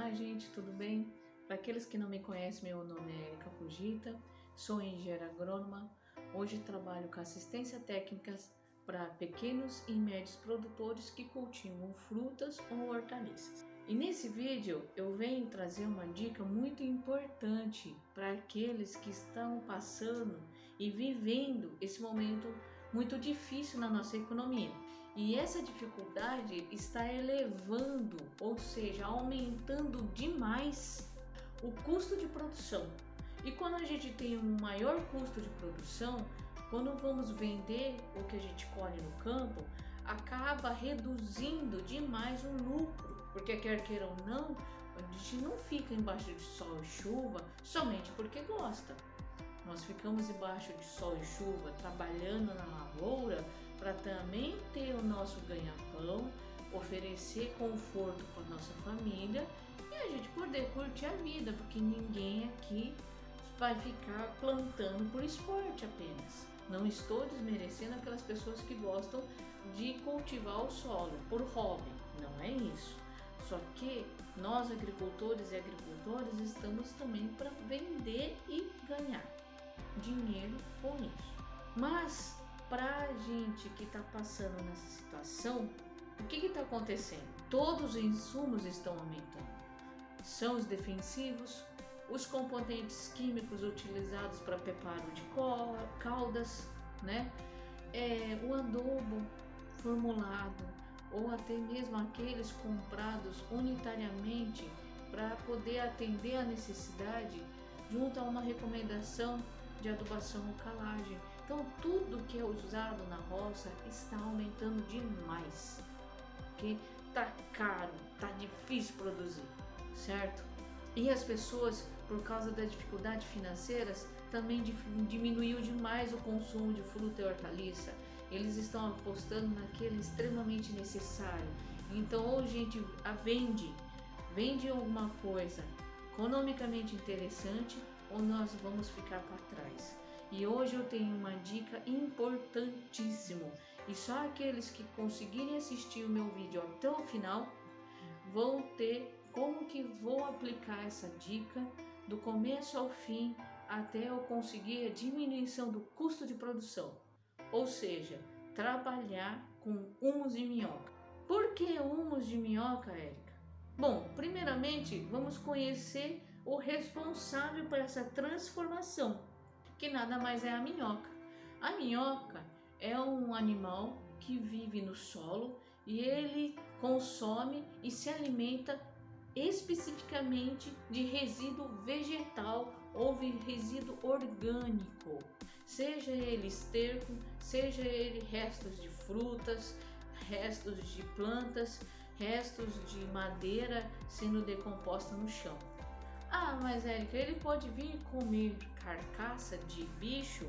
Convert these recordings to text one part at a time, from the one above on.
Olá, gente, tudo bem? Para aqueles que não me conhecem, meu nome é Erika Fujita, sou engenheira agrônoma. Hoje trabalho com assistência técnica para pequenos e médios produtores que cultivam frutas ou hortaliças. E nesse vídeo eu venho trazer uma dica muito importante para aqueles que estão passando e vivendo esse momento muito difícil na nossa economia. E essa dificuldade está elevando, ou seja, aumentando demais o custo de produção. E quando a gente tem um maior custo de produção, quando vamos vender o que a gente colhe no campo, acaba reduzindo demais o lucro, porque quer queira ou não, a gente não fica embaixo de sol e chuva somente porque gosta. Nós ficamos embaixo de sol e chuva, trabalhando na lavoura para também ter o nosso ganha-pão, oferecer conforto para nossa família e a gente poder curtir a vida, porque ninguém aqui vai ficar plantando por esporte apenas. Não estou desmerecendo aquelas pessoas que gostam de cultivar o solo por hobby, não é isso. Só que nós agricultores e agricultoras estamos também para vender e ganhar dinheiro com isso. Mas para a gente que está passando nessa situação, o que está acontecendo? Todos os insumos estão aumentando. São os defensivos, os componentes químicos utilizados para preparo de caldas, né? O adubo formulado ou até mesmo aqueles comprados unitariamente para poder atender a necessidade junto a uma recomendação de adubação ou calagem. Então tudo que é usado na roça está aumentando demais, porque tá caro, tá difícil produzir, certo? E as pessoas, por causa das dificuldades financeiras, também diminuiu demais o consumo de fruta e hortaliça. Eles estão apostando naquele extremamente necessário. Então ou a gente vende alguma coisa economicamente interessante, ou nós vamos ficar para trás. E hoje eu tenho uma dica importantíssima, e só aqueles que conseguirem assistir o meu vídeo até o final vão ter como que vou aplicar essa dica do começo ao fim até eu conseguir a diminuição do custo de produção, ou seja, trabalhar com humus de minhoca. Por que humus de minhoca, Érica? Bom, primeiramente vamos conhecer o responsável por essa transformação, que nada mais é a minhoca. A minhoca é um animal que vive no solo e ele consome e se alimenta especificamente de resíduo vegetal ou resíduo orgânico, seja ele esterco, seja ele restos de frutas, restos de plantas, restos de madeira sendo decomposta no chão. Ah, mas Érica, ele pode vir comer carcaça de bicho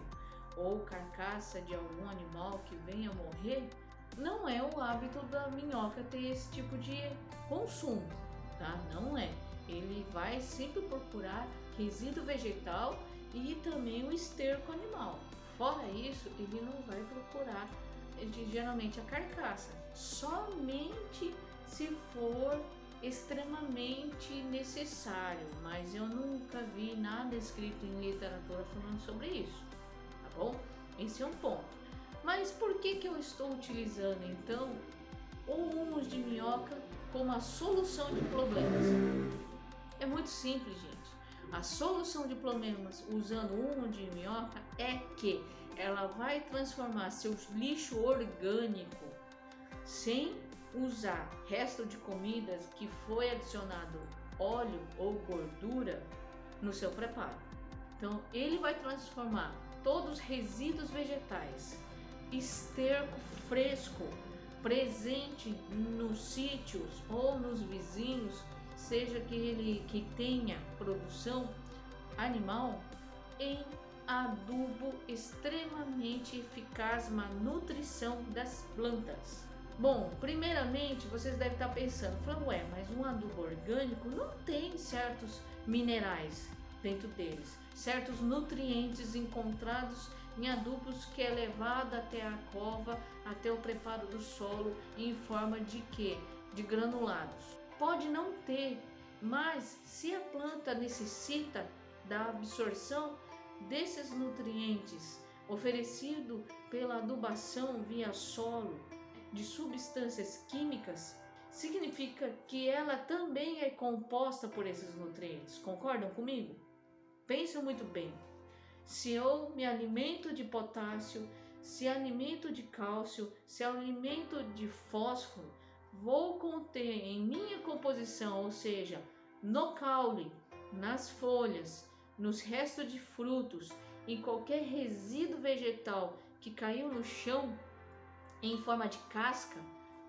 ou carcaça de algum animal que venha morrer? Não é o hábito da minhoca ter esse tipo de consumo, tá? Não é. Ele vai sempre procurar resíduo vegetal e também o esterco animal. Fora isso, ele não vai procurar geralmente a carcaça, somente se for extremamente necessário, mas eu nunca vi nada escrito em literatura falando sobre isso, tá bom? Esse é um ponto. Mas por que eu estou utilizando então o humus de minhoca como a solução de problemas? É muito simples, gente. A solução de problemas usando o humus de minhoca é que ela vai transformar seu lixo orgânico sem usar resto de comidas que foi adicionado óleo ou gordura no seu preparo. Então ele vai transformar todos os resíduos vegetais, esterco fresco presente nos sítios ou nos vizinhos, seja que tenha produção animal, em adubo extremamente eficaz na nutrição das plantas. Bom, primeiramente vocês devem estar pensando, ué, mas um adubo orgânico não tem certos minerais dentro deles, certos nutrientes encontrados em adubos que é levado até a cova, até o preparo do solo em forma de quê? De granulados. Pode não ter Mas se a planta necessita da absorção desses nutrientes oferecido pela adubação via solo de substâncias químicas, significa que ela também é composta por esses nutrientes. Concordam comigo? Pensem muito bem. Se eu me alimento de potássio, se alimento de cálcio, se alimento de fósforo, vou conter em minha composição, ou seja, no caule, nas folhas, nos restos de frutos, em qualquer resíduo vegetal que caiu no chão, em forma de casca,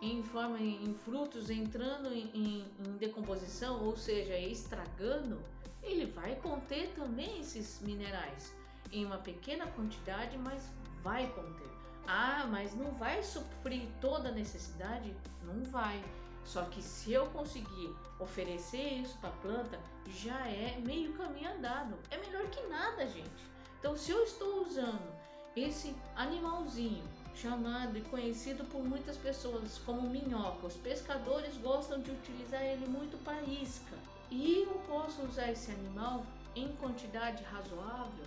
em frutos entrando em decomposição, ou seja, estragando, ele vai conter também esses minerais em uma pequena quantidade, mas vai conter. Ah, mas não vai suprir toda a necessidade? Não vai. Só que se eu conseguir oferecer isso para a planta, já é meio caminho andado. É melhor que nada, gente. Então, se eu estou usando esse animalzinho chamado e conhecido por muitas pessoas como minhoca, os pescadores gostam de utilizar ele muito para isca. E eu posso usar esse animal em quantidade razoável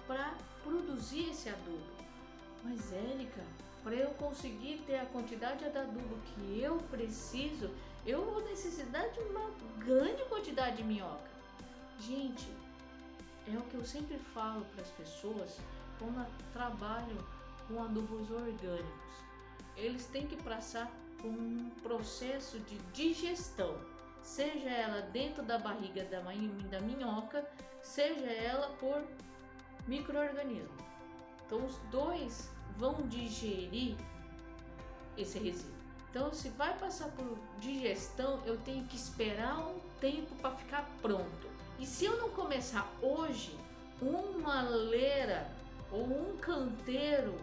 para produzir esse adubo. Mas Érica, para eu conseguir ter a quantidade de adubo que eu preciso, eu vou necessitar de uma grande quantidade de minhoca. Gente, é o que eu sempre falo para as pessoas quando trabalham com adubos orgânicos. Eles têm que passar por um processo de digestão, seja ela dentro da barriga da minhoca, seja ela por micro-organismo. Então os dois vão digerir esse resíduo. Então se vai passar por digestão, eu tenho que esperar um tempo para ficar pronto. E se eu não começar hoje, uma leira ou um canteiro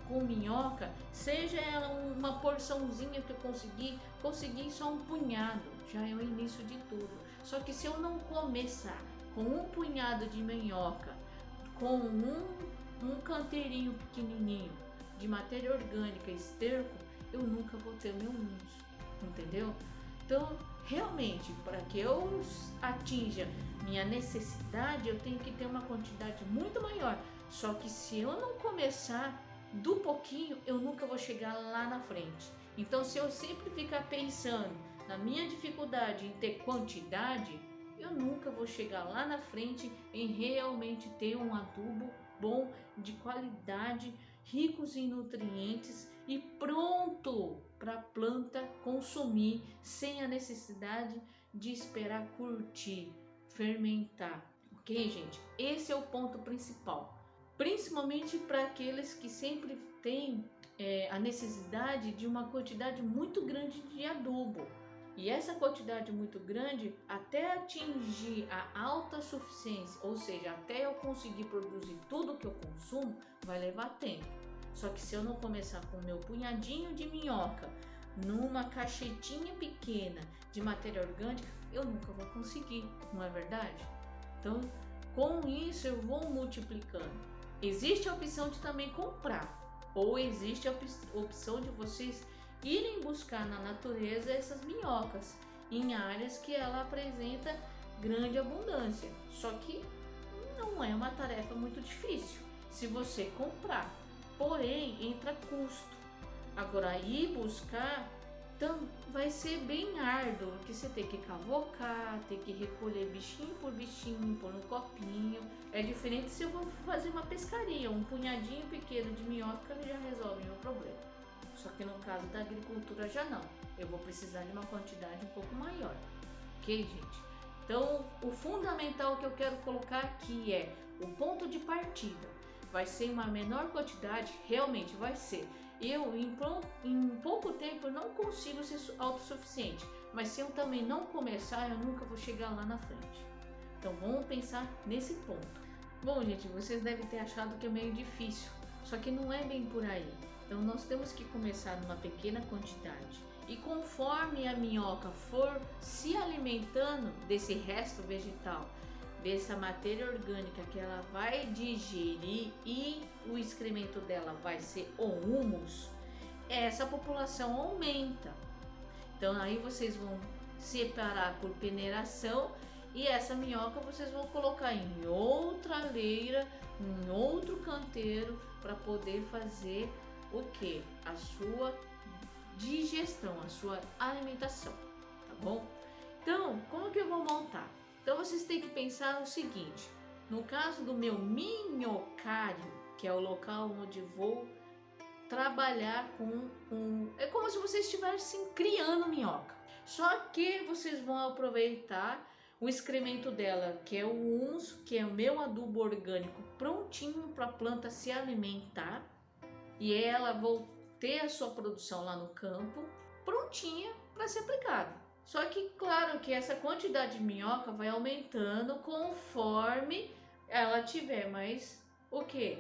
com minhoca, seja ela uma porçãozinha que eu consegui só um punhado, já é o início de tudo. Só que se eu não começar com um punhado de minhoca, com um canteirinho pequenininho de matéria orgânica, esterco, eu nunca vou ter meu humus, entendeu? Então, realmente, para que eu atinja minha necessidade, eu tenho que ter uma quantidade muito maior. Só que se eu não começar do pouquinho, eu nunca vou chegar lá na frente. Então, se eu sempre ficar pensando na minha dificuldade em ter quantidade, eu nunca vou chegar lá na frente em realmente ter um adubo bom, de qualidade, ricos em nutrientes e pronto para a planta consumir sem a necessidade de esperar curtir, fermentar. Ok, gente? Esse é o ponto principal. Principalmente para aqueles que sempre têm a necessidade de uma quantidade muito grande de adubo. E essa quantidade muito grande, até atingir a autossuficiência, ou seja, até eu conseguir produzir tudo que eu consumo, vai levar tempo. Só que se eu não começar com o meu punhadinho de minhoca, numa caixetinha pequena de matéria orgânica, eu nunca vou conseguir, não é verdade? Então, com isso eu vou multiplicando. Existe a opção de também comprar, ou existe a opção de vocês irem buscar na natureza essas minhocas em áreas que ela apresenta grande abundância. Só que não é uma tarefa muito difícil se você comprar, porém entra custo. Agora ir buscar vai ser bem árduo, porque você tem que cavocar, tem que recolher bichinho por bichinho, pôr no copinho. É diferente se eu vou fazer uma pescaria, um punhadinho pequeno de minhoca já resolve meu problema. Só que no caso da agricultura já não. Eu vou precisar de uma quantidade um pouco maior. Ok, gente? Então, o fundamental que eu quero colocar aqui é o ponto de partida. Vai ser uma menor quantidade, realmente vai ser. Eu, em pouco tempo, não consigo ser autossuficiente. Mas se eu também não começar, eu nunca vou chegar lá na frente. Então, vamos pensar nesse ponto. Bom, gente, vocês devem ter achado que é meio difícil. Só que não é bem por aí. Então nós temos que começar numa pequena quantidade e conforme a minhoca for se alimentando desse resto vegetal, dessa matéria orgânica que ela vai digerir e o excremento dela vai ser o humus, essa população aumenta. Então aí vocês vão separar por peneiração e essa minhoca vocês vão colocar em outra leira, em outro canteiro para poder fazer o que? A sua digestão, a sua alimentação, tá bom? Então, como que eu vou montar? Então vocês têm que pensar no seguinte, no caso do meu minhocário, que é o local onde vou trabalhar é como se vocês estivessem criando minhoca. Só que vocês vão aproveitar o excremento dela, que é o humus, que é o meu adubo orgânico prontinho para a planta se alimentar. E ela vai ter a sua produção lá no campo, prontinha para ser aplicada. Só que claro que essa quantidade de minhoca vai aumentando conforme ela tiver mais o que?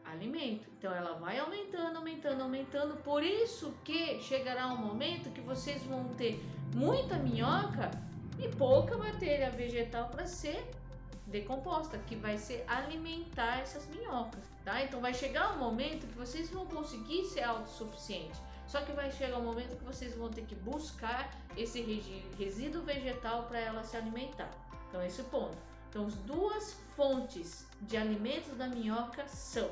Alimento. Então ela vai aumentando, aumentando, aumentando. Por isso que chegará um momento que vocês vão ter muita minhoca e pouca matéria vegetal para ser decomposta, que vai ser alimentar essas minhocas, tá? Então vai chegar um momento que vocês vão conseguir ser autossuficientes. Só que vai chegar um momento que vocês vão ter que buscar esse resíduo vegetal para ela se alimentar. Então esse ponto. Então as duas fontes de alimentos da minhoca são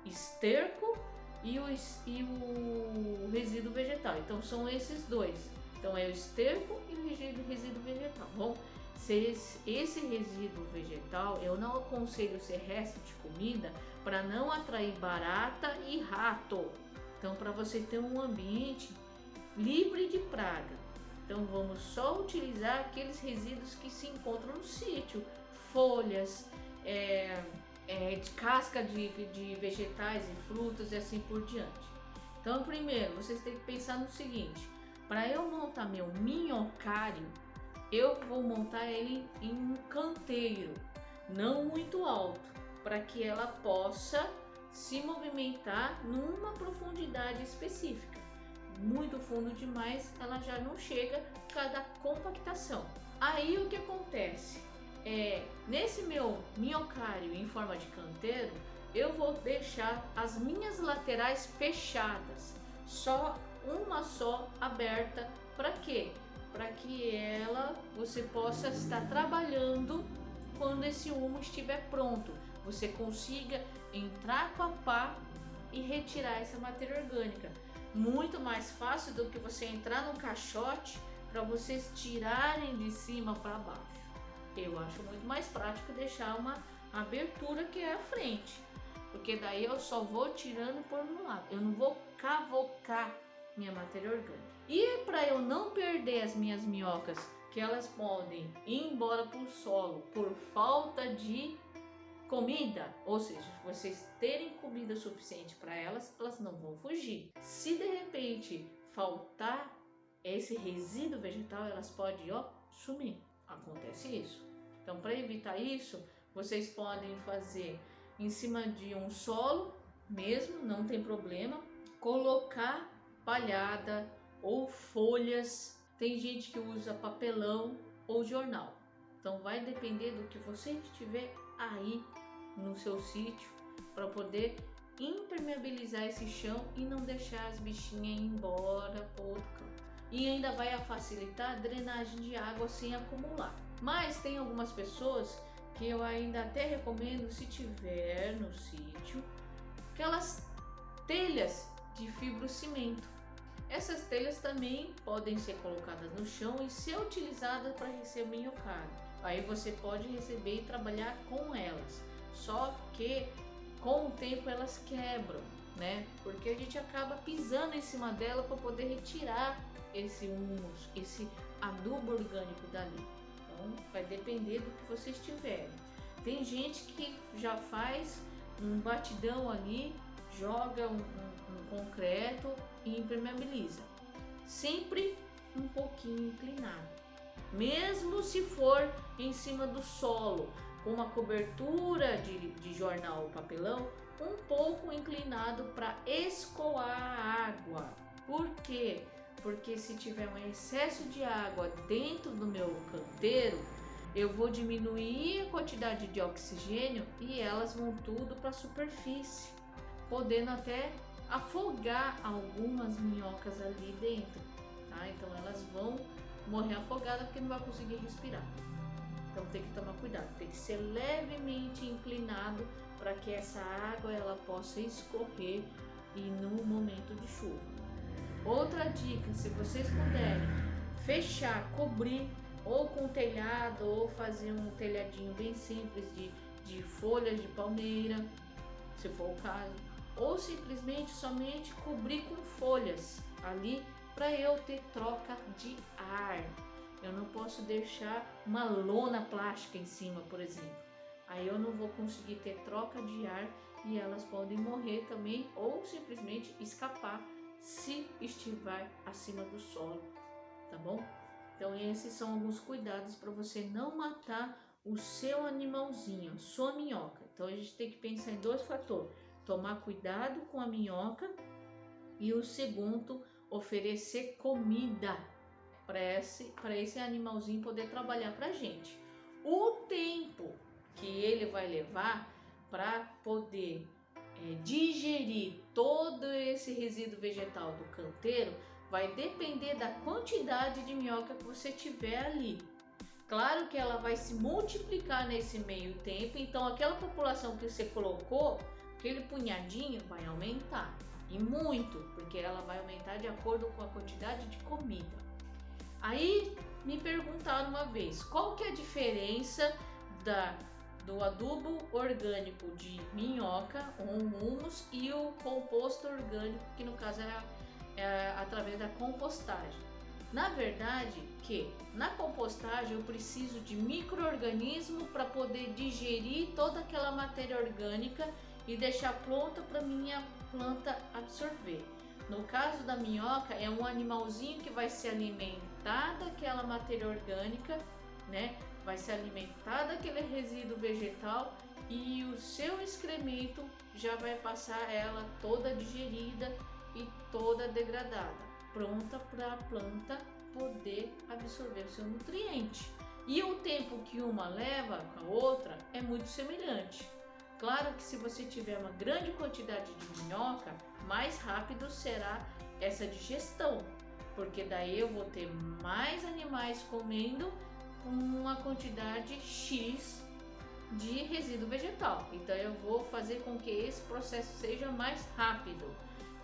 esterco e o resíduo vegetal. Então são esses dois. Então é o esterco e o resíduo vegetal. Bom, se esse resíduo vegetal, eu não aconselho ser resto de comida para não atrair barata e rato. Então, para você ter um ambiente livre de praga, então vamos só utilizar aqueles resíduos que se encontram no sítio, folhas, de casca de vegetais e frutas e assim por diante. Então, primeiro, vocês têm que pensar no seguinte: para eu montar meu minhocário, eu vou montar ele em um canteiro, não muito alto, para que ela possa se movimentar numa profundidade específica. Muito fundo demais, ela já não chega por causa da compactação. Aí o que acontece? Nesse meu minhocário em forma de canteiro, eu vou deixar as minhas laterais fechadas, só uma só aberta. Para quê? Para que você possa estar trabalhando quando esse humo estiver pronto. Você consiga entrar com a pá e retirar essa matéria orgânica. Muito mais fácil do que você entrar no caixote para vocês tirarem de cima para baixo. Eu acho muito mais prático deixar uma abertura que é a frente, porque daí eu só vou tirando por um lado. Eu não vou cavocar minha matéria orgânica. E para eu não perder as minhas minhocas, que elas podem ir embora para o solo por falta de comida, ou seja, vocês terem comida suficiente para elas, elas não vão fugir. Se de repente faltar esse resíduo vegetal, elas podem sumir. Acontece isso. Então, para evitar isso, vocês podem fazer em cima de um solo mesmo, não tem problema, colocar palhada ou folhas. Tem gente que usa papelão ou jornal. Então vai depender do que você tiver aí no seu sítio para poder impermeabilizar esse chão e não deixar as bichinhas ir embora para outro canto. E ainda vai facilitar a drenagem de água sem acumular. Mas tem algumas pessoas que eu ainda até recomendo, se tiver no sítio, aquelas telhas de fibrocimento. Essas telhas também podem ser colocadas no chão e ser utilizadas para receber minhocário. Aí você pode receber e trabalhar com elas. Só que com o tempo elas quebram, né? Porque a gente acaba pisando em cima dela para poder retirar esse humus, esse adubo orgânico dali. Então vai depender do que vocês tiverem. Tem gente que já faz um batidão ali, joga um concreto e impermeabiliza. Sempre um pouquinho inclinado. Mesmo se for em cima do solo, com uma cobertura de jornal ou papelão, um pouco inclinado para escoar a água. Por quê? Porque se tiver um excesso de água dentro do meu canteiro, eu vou diminuir a quantidade de oxigênio e elas vão tudo para a superfície, podendo até afogar algumas minhocas ali dentro, tá? Então elas vão morrer afogada porque não vai conseguir respirar. Então tem que tomar cuidado, tem que ser levemente inclinado para que essa água ela possa escorrer e no momento de chuva. Outra dica, se vocês puderem fechar, cobrir ou com telhado ou fazer um telhadinho bem simples de folhas de palmeira, se for o caso, ou simplesmente somente cobrir com folhas ali para eu ter troca de ar. Eu não posso deixar uma lona plástica em cima, por exemplo. Aí eu não vou conseguir ter troca de ar e elas podem morrer também ou simplesmente escapar se estiver acima do solo, tá bom? Então esses são alguns cuidados para você não matar o seu animalzinho, a sua minhoca. Então a gente tem que pensar em dois fatores: tomar cuidado com a minhoca e o segundo, oferecer comida para esse animalzinho poder trabalhar para a gente. O tempo que ele vai levar para poder digerir todo esse resíduo vegetal do canteiro vai depender da quantidade de minhoca que você tiver ali. Claro que ela vai se multiplicar nesse meio tempo, então aquela população que você colocou, aquele punhadinho vai aumentar, e muito, porque ela vai aumentar de acordo com a quantidade de comida. Aí me perguntaram uma vez, qual que é a diferença do adubo orgânico de minhoca, ou humus, e o composto orgânico, que no caso é através da compostagem. Na verdade, na compostagem eu preciso de micro-organismo para poder digerir toda aquela matéria orgânica e deixar pronta para minha planta absorver. No caso da minhoca, é um animalzinho que vai se alimentar daquela matéria orgânica, né? Vai se alimentar daquele resíduo vegetal e o seu excremento já vai passar ela toda digerida e toda degradada, pronta para a planta poder absorver o seu nutriente. E o tempo que uma leva com a outra é muito semelhante. Claro que se você tiver uma grande quantidade de minhoca, mais rápido será essa digestão, porque daí eu vou ter mais animais comendo uma quantidade X de resíduo vegetal. Então eu vou fazer com que esse processo seja mais rápido.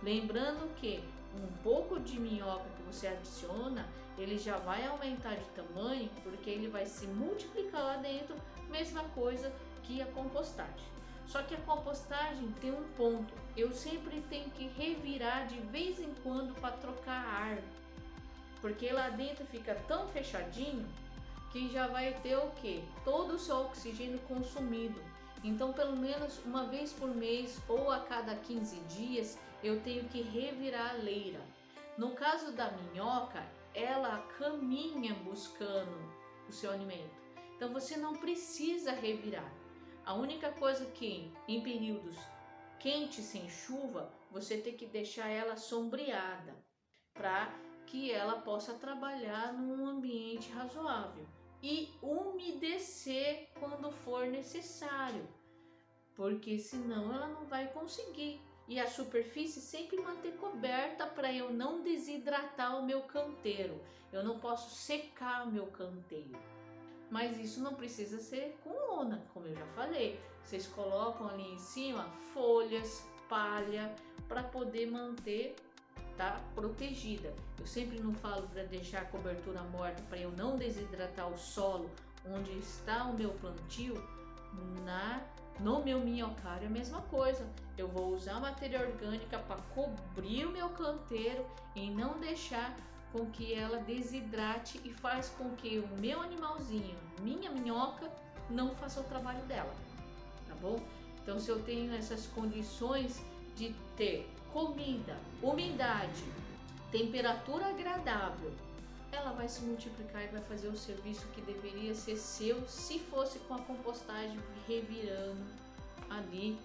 Lembrando que um pouco de minhoca que você adiciona, ele já vai aumentar de tamanho, porque ele vai se multiplicar lá dentro, mesma coisa que a compostagem. Só que a compostagem tem um ponto, eu sempre tenho que revirar de vez em quando para trocar ar, porque lá dentro fica tão fechadinho que já vai ter o que? Todo o seu oxigênio consumido. Então pelo menos uma vez por mês ou a cada 15 dias eu tenho que revirar a leira. No caso da minhoca, ela caminha buscando o seu alimento, então você não precisa revirar. A única coisa que em períodos quentes sem chuva, você tem que deixar ela sombreada para que ela possa trabalhar num ambiente razoável e umedecer quando for necessário, porque senão ela não vai conseguir. E a superfície sempre manter coberta para eu não desidratar o meu canteiro. Eu não posso secar o meu canteiro. Mas isso não precisa ser com lona, como eu já falei. Vocês colocam ali em cima folhas, palha, para poder manter, tá, protegida. Eu sempre não falo para deixar a cobertura morta para eu não desidratar o solo onde está o meu plantio. No meu minhocário é a mesma coisa. Eu vou usar matéria orgânica para cobrir o meu canteiro e não deixar com que ela desidrate e faz com que o meu animalzinho, minha minhoca, não faça o trabalho dela, tá bom? Então se eu tenho essas condições de ter comida, umidade, temperatura agradável, ela vai se multiplicar e vai fazer o serviço que deveria ser seu se fosse com a compostagem revirando ali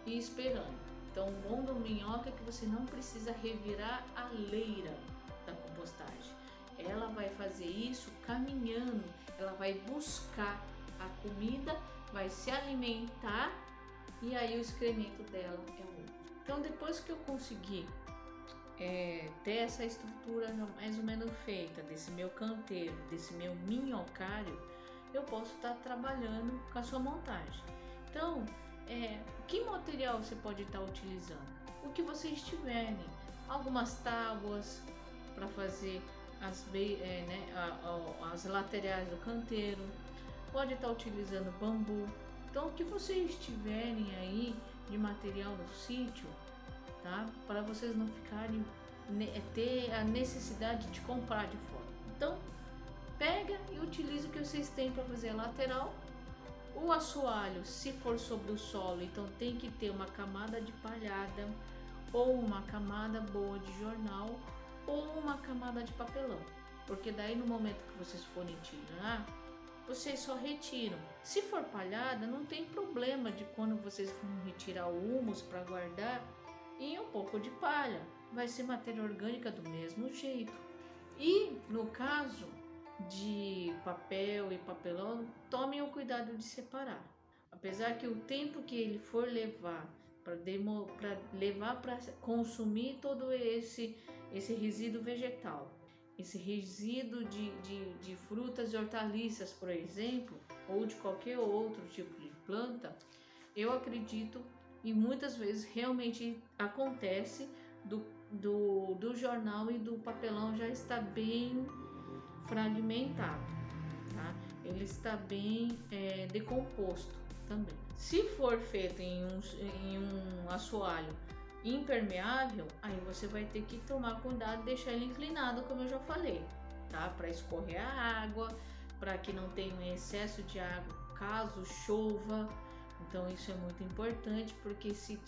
e esperando. Então o bom do minhoca é que você não precisa revirar a leira da compostagem. Ela vai fazer isso caminhando, ela vai buscar a comida, vai se alimentar e aí o excremento dela é o outro. Então depois que eu consegui ter essa estrutura mais ou menos feita desse meu canteiro, desse meu minhocário, eu posso estar trabalhando com a sua montagem. Então, que material você pode estar utilizando? O que vocês tiverem, algumas tábuas para fazer as laterais do canteiro, pode estar utilizando bambu. Então, o que vocês tiverem aí de material no sítio, tá? Para vocês não ficarem ter a necessidade de comprar de fora. Então, pega e utiliza o que vocês têm para fazer a lateral. O assoalho, se for sobre o solo, então tem que ter uma camada de palhada ou uma camada boa de jornal ou uma camada de papelão, porque daí no momento que vocês forem tirar, vocês só retiram. Se for palhada, não tem problema de quando vocês vão retirar o humus para guardar e um pouco de palha, vai ser matéria orgânica do mesmo jeito. E no caso de papel e papelão, tomem o cuidado de separar. Apesar que o tempo que ele for levar para consumir todo esse resíduo vegetal, esse resíduo de frutas e hortaliças, por exemplo, ou de qualquer outro tipo de planta, eu acredito e muitas vezes realmente acontece do jornal e do papelão já está bem fragmentado, tá? Ele está bem decomposto também. Se for feito em um assoalho impermeável, aí você vai ter que tomar cuidado e deixar ele inclinado, como eu já falei, tá? Para escorrer a água, para que não tenha um excesso de água caso chova. Então isso é muito importante, porque se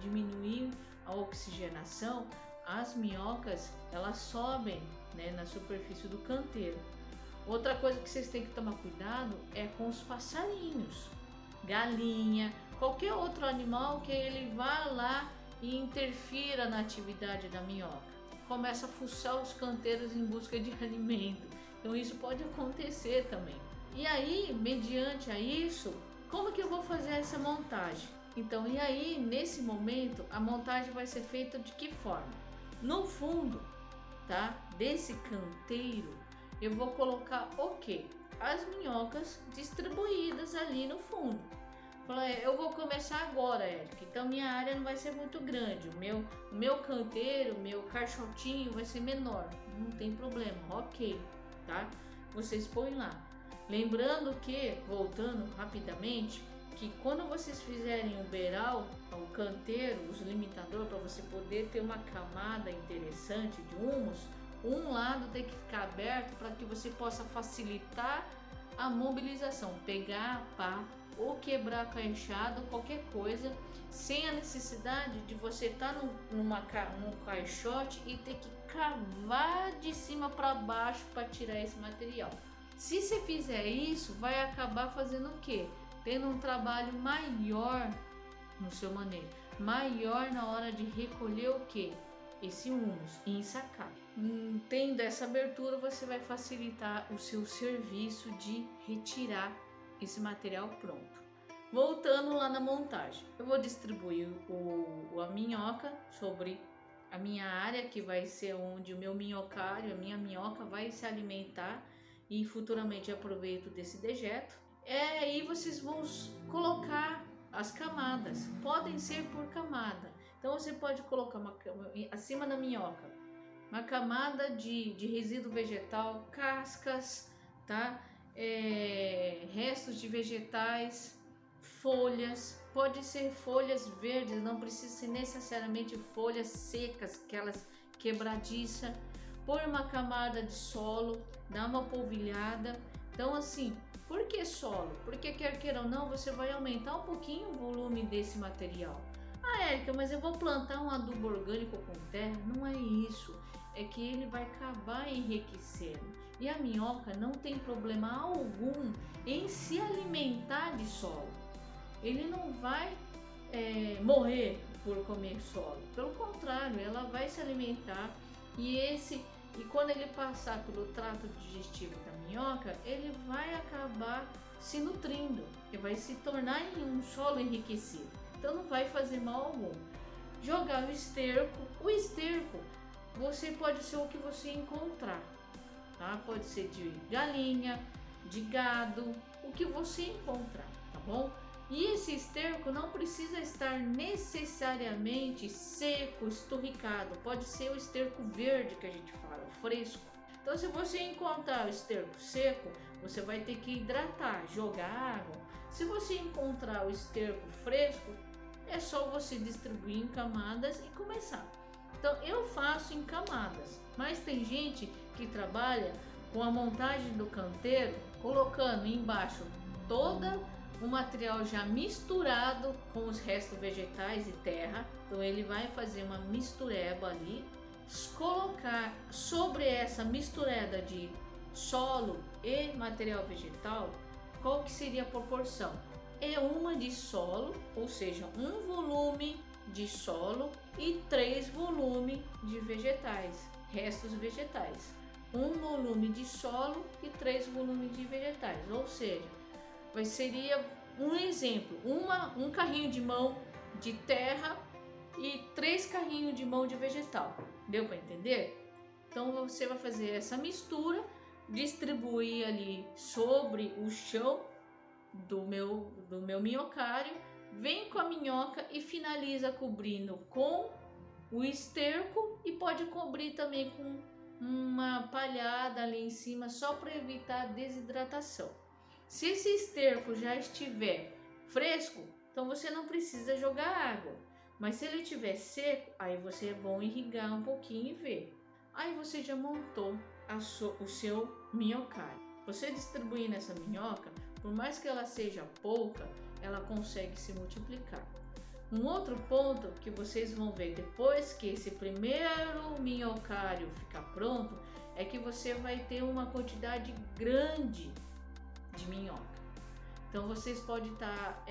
diminuir a oxigenação, as minhocas elas sobem, né, na superfície do canteiro. Outra coisa que vocês têm que tomar cuidado é com os passarinhos, galinha, qualquer outro animal que ele vá lá e interfira na atividade da minhoca. Começa a fuçar os canteiros em busca de alimento. Então isso pode acontecer também. E aí, mediante a isso, como que eu vou fazer essa montagem? Então, e aí, nesse momento, a montagem vai ser feita de que forma? No fundo, tá? Desse canteiro, eu vou colocar o quê? As minhocas distribuídas ali no fundo. Eu vou começar agora, Érica, então minha área não vai ser muito grande, o meu canteiro, meu caixotinho vai ser menor, não tem problema, ok, tá? Vocês põem lá. Lembrando que, voltando rapidamente, que quando vocês fizerem o beiral, o canteiro, os limitadores, para você poder ter uma camada interessante de humus, um lado tem que ficar aberto para que você possa facilitar a mobilização, pegar a pá ou quebrar com a enxada, qualquer coisa, sem a necessidade de você estar num caixote e ter que cavar de cima para baixo para tirar esse material. Se você fizer isso, vai acabar fazendo o quê? Tendo um trabalho maior no seu manejo, maior na hora de recolher o quê? Esse humus e ensacar. Tendo essa abertura, você vai facilitar o seu serviço de retirar esse material pronto. Voltando lá na montagem, eu vou distribuir a minhoca sobre a minha área, que vai ser onde o meu minhocário, a minha minhoca vai se alimentar e futuramente aproveito desse dejeto. Aí vocês vão colocar as camadas, podem ser por camada. Então você pode colocar acima da minhoca uma camada de resíduo vegetal, cascas, tá? Restos de vegetais, folhas, pode ser folhas verdes, não precisa ser necessariamente folhas secas, aquelas quebradiças. Põe uma camada de solo, dá uma polvilhada. Então assim, por que solo? Porque quer queira ou não, você vai aumentar um pouquinho o volume desse material. Ah, Érica, mas eu vou plantar um adubo orgânico com terra? Não é isso, é que ele vai acabar enriquecendo. E a minhoca não tem problema algum em se alimentar de solo. Ele não vai morrer por comer solo. Pelo contrário, ela vai se alimentar e quando ele passar pelo trato digestivo da minhoca, ele vai acabar se nutrindo e vai se tornar em um solo enriquecido. Então não vai fazer mal algum. Jogar o esterco você pode ser o que você encontrar, tá? Pode ser de galinha, de gado, o que você encontrar, tá bom? E esse esterco não precisa estar necessariamente seco, esturricado. Pode ser o esterco verde que a gente fala, o fresco. Então, se você encontrar o esterco seco, você vai ter que hidratar, jogar água. Se você encontrar o esterco fresco, é só você distribuir em camadas e começar. Então, eu faço em camadas, mas tem gente que trabalha com a montagem do canteiro, colocando embaixo toda o material já misturado com os restos vegetais e terra. Então ele vai fazer uma mistureba ali, colocar sobre essa mistureba de solo e material vegetal. Qual que seria a proporção? É uma de solo, ou seja, um volume de solo e 3 volumes de vegetais, restos vegetais. Um volume de solo e 3 volumes de vegetais, ou seja, seria um exemplo, um carrinho de mão de terra e 3 carrinhos de mão de vegetal. Deu para entender? Então você vai fazer essa mistura, distribuir ali sobre o chão do meu minhocário, vem com a minhoca e finaliza cobrindo com o esterco e pode cobrir também com uma palhada ali em cima só para evitar a desidratação. Se esse esterco já estiver fresco, então você não precisa jogar água. Mas se ele estiver seco, aí você é bom irrigar um pouquinho e ver. Aí você já montou o seu minhocário. Você distribuindo essa minhoca, por mais que ela seja pouca, ela consegue se multiplicar. Um outro ponto que vocês vão ver depois que esse primeiro minhocário ficar pronto, é que você vai ter uma quantidade grande de minhoca. Então vocês podem estar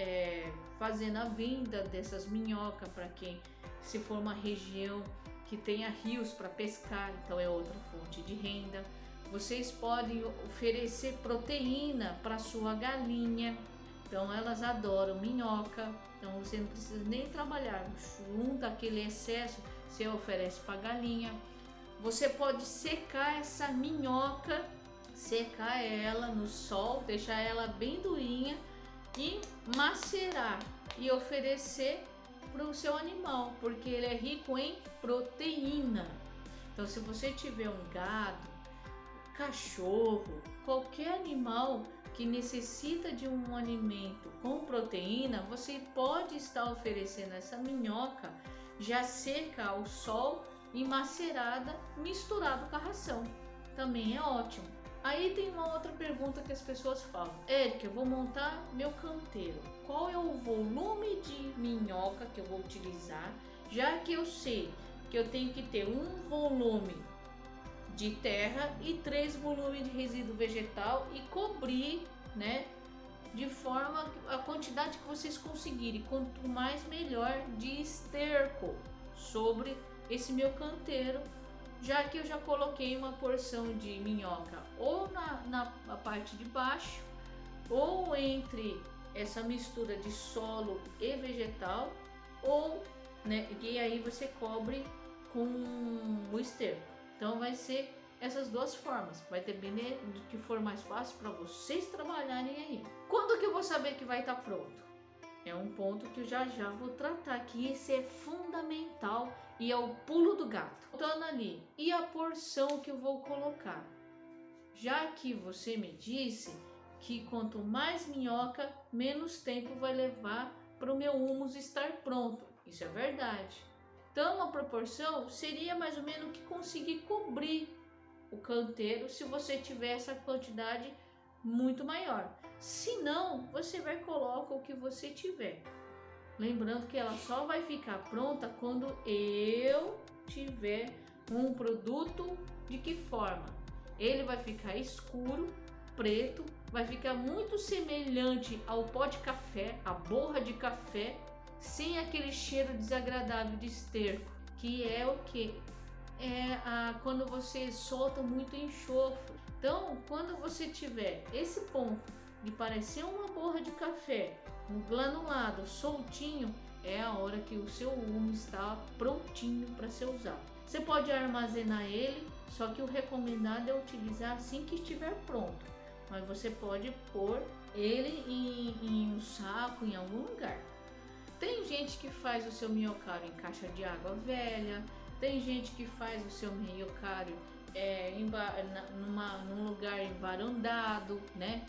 fazendo a venda dessas minhocas para quem, se for uma região que tenha rios para pescar, então é outra fonte de renda. Vocês podem oferecer proteína para sua galinha, então elas adoram minhoca, então você não precisa nem trabalhar, junta aquele excesso, você oferece para a galinha. Você pode secar essa minhoca, secar ela no sol, deixar ela bem durinha e macerar e oferecer para o seu animal, porque ele é rico em proteína. Então, se você tiver um gado, cachorro, qualquer animal que necessita de um alimento com proteína, você pode estar oferecendo essa minhoca já seca ao sol e macerada, misturado com a ração. Também é ótimo. Aí tem uma outra pergunta que as pessoas falam: Érica, eu vou montar meu canteiro, qual é o volume de minhoca que eu vou utilizar, já que eu sei que eu tenho que ter um volume de terra e 3 volumes de resíduo vegetal e cobrir, né, de forma a quantidade que vocês conseguirem, quanto mais melhor, de esterco sobre esse meu canteiro, já que eu já coloquei uma porção de minhoca ou na parte de baixo ou entre essa mistura de solo e vegetal, ou, né, e aí você cobre com o esterco. Então vai ser essas duas formas, vai depender do que for mais fácil para vocês trabalharem aí. Quando que eu vou saber que vai estar pronto? É um ponto que eu já vou tratar aqui, esse é fundamental e é o pulo do gato. Voltando ali, e a porção que eu vou colocar? Já que você me disse que quanto mais minhoca, menos tempo vai levar para o meu humus estar pronto. Isso é verdade. Então a proporção seria mais ou menos que conseguir cobrir o canteiro se você tiver essa quantidade muito maior. Se não, você vai colocar o que você tiver. Lembrando que ela só vai ficar pronta quando eu tiver um produto. De que forma? Ele vai ficar escuro, preto, vai ficar muito semelhante ao pó de café, a borra de café, sem aquele cheiro desagradável de esterco, que é o que? Quando você solta muito enxofre. Então, quando você tiver esse ponto de parecer uma borra de café, um granulado soltinho, é a hora que o seu humus está prontinho para ser usado. Você pode armazenar ele, só que o recomendado é utilizar assim que estiver pronto. Mas você pode pôr ele em um saco, em algum lugar. Tem gente que faz o seu minhocário em caixa de água velha, tem gente que faz o seu minhocário num lugar varandado, né,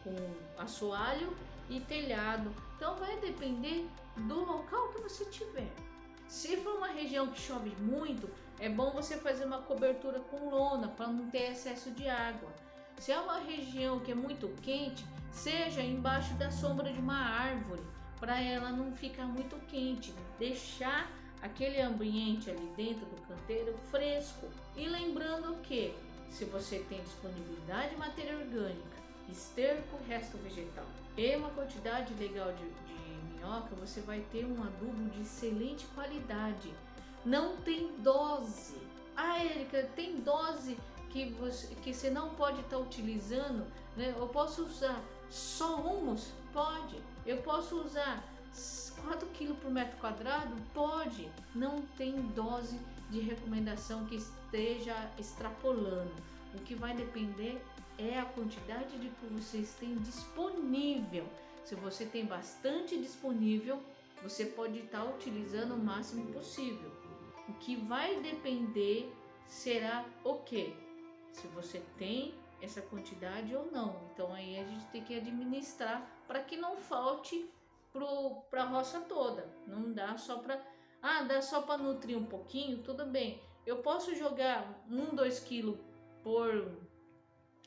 com assoalho e telhado. Então vai depender do local que você tiver. Se for uma região que chove muito, é bom você fazer uma cobertura com lona para não ter excesso de água. Se é uma região que é muito quente, seja embaixo da sombra de uma árvore, para ela não ficar muito quente, deixar aquele ambiente ali dentro do canteiro fresco. E lembrando que, se você tem disponibilidade de matéria orgânica, esterco, resto vegetal e uma quantidade legal de minhoca, você vai ter um adubo de excelente qualidade. Não tem dose. Ah, Érica, tem dose que você não pode estar utilizando, né? Eu posso usar só humus? Pode. Eu posso usar 4 kg por metro quadrado? Pode. Não tem dose de recomendação que esteja extrapolando. O que vai depender é a quantidade de que vocês têm disponível. Se você tem bastante disponível, você pode estar utilizando o máximo possível. O que vai depender será o quê? Se você tem essa quantidade ou não. Então aí a gente tem que administrar para que não falte para a roça toda. Não dá só para dá só para nutrir um pouquinho, tudo bem. Eu posso jogar 2 kg por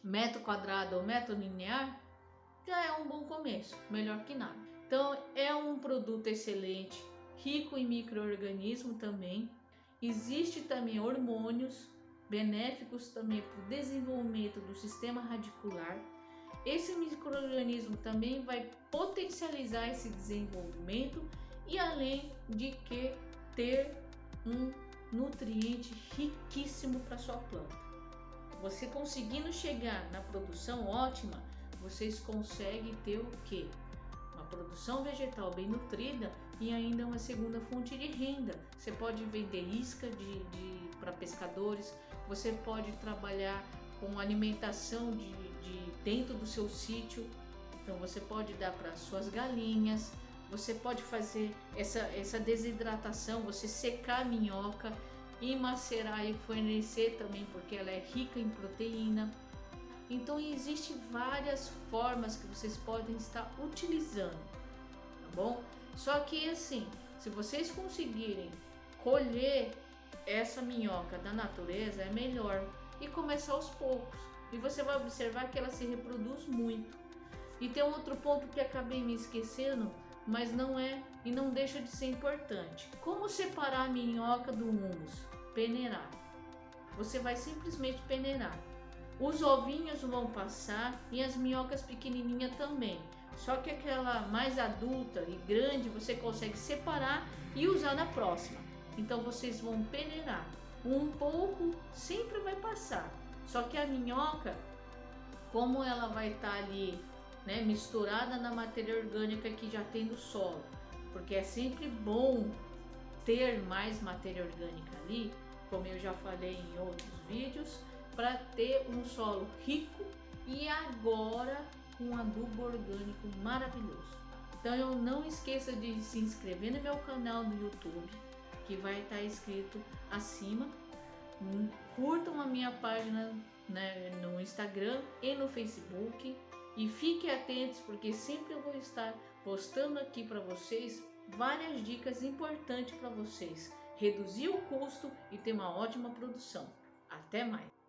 metro quadrado ou metro linear, já é um bom começo, melhor que nada. Então é um produto excelente, rico em micro-organismos também. Existe também hormônios benéficos também para o desenvolvimento do sistema radicular. Esse micro-organismo também vai potencializar esse desenvolvimento e além de que ter um nutriente riquíssimo para sua planta. Você conseguindo chegar na produção ótima, vocês conseguem ter o quê? Uma produção vegetal bem nutrida e ainda uma segunda fonte de renda. Você pode vender isca para pescadores, você pode trabalhar com alimentação dentro do seu sítio, então você pode dar para suas galinhas, você pode fazer essa desidratação, você secar a minhoca e macerar e fornecer também, porque ela é rica em proteína. Então existem várias formas que vocês podem estar utilizando, tá bom? Só que assim, se vocês conseguirem colher essa minhoca da natureza, é melhor, e começar aos poucos. E você vai observar que ela se reproduz muito. E tem um outro ponto que acabei me esquecendo, mas não é e não deixa de ser importante. Como separar a minhoca do humus? Peneirar. Você vai simplesmente peneirar. Os ovinhos vão passar e as minhocas pequenininhas também. Só que aquela mais adulta e grande você consegue separar e usar na próxima. Então vocês vão peneirar. Um pouco sempre vai passar. Só que a minhoca, como ela vai estar ali, né, misturada na matéria orgânica que já tem no solo, porque é sempre bom ter mais matéria orgânica ali, como eu já falei em outros vídeos, para ter um solo rico e agora com um adubo orgânico maravilhoso. Então não esqueça de se inscrever no meu canal no YouTube, que vai estar escrito acima. Curtam a minha página, né, no Instagram e no Facebook e fiquem atentos, porque sempre eu vou estar postando aqui para vocês várias dicas importantes para vocês reduzir o custo e ter uma ótima produção. Até mais!